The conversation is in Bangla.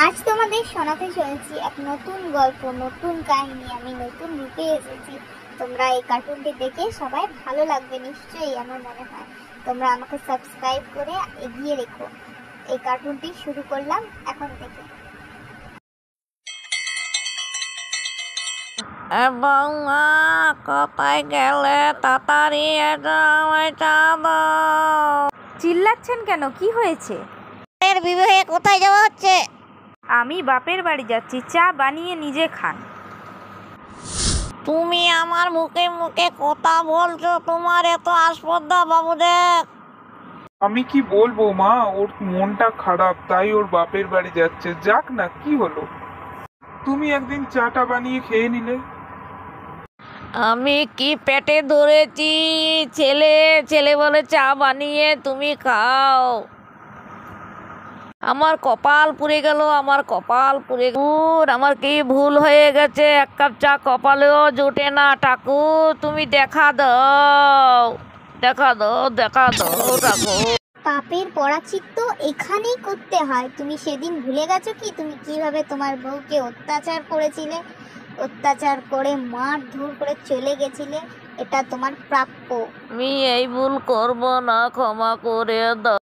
আজ তোমাদের শোনাতে চলেছি এক নতুন গল্প, নতুন কাহিনী। আমি নতুন রূপে এসেছি। তোমরা এই কার্টুনটি দেখে সবাই ভালো লাগবে নিশ্চয়ই, আমার মনে হয়। তোমরা আমাকে সাবস্ক্রাইব করে এগিয়ে রেখো। এই কার্টুনটি শুরু করলাম এখন থেকে। এবং কোথায় গেলে তাড়াতাড়ি আমায় চা দাও। চিল্লাচ্ছেন কেন? কি হয়েছে? এর বিবাহে কোথায় যাওয়া হচ্ছে? আমি বাপের বাড়ি যাচ্ছি, চা বানিয়ে নিজে খান। তুমি আমার মুখে মুখে কথা বলছো, তোমার এত আসপদ্দা বাবুদের। আমি কি বলবো মা, ওর মনটা খারাপ, তাই ওর বাপের বাড়ি যাচ্ছে। যাক না, কি হলো? তুমি একদিন চাটা বানিয়ে খেয়ে নিলে। আমি কি পেটে ধরেছি? ছেলে ছেলে বলে চা বানিয়ে তুমি খাও। আমার কপাল পুড়ে গেল, আমার কপাল পুড়ে গেল। আমার কি ভুল হয়ে গেছে? এক কাপ চা কপালেও জোটে না। ঠাকুর তুমি দেখা দাও, দেখা দাও, দেখা দাও ঠাকুর। পাপের পরাচিত্ত এখানেই করতে হয়। তুমি সেদিন ভুলে গেছো কি তুমি কিভাবে তোমার বউকে অত্যাচার করেছিলে? অত্যাচার করে মারধর করে চলে গেছিলে। এটা তোমার প্রাপ্য। আমি এই ভুল করব না, ক্ষমা করে দাও।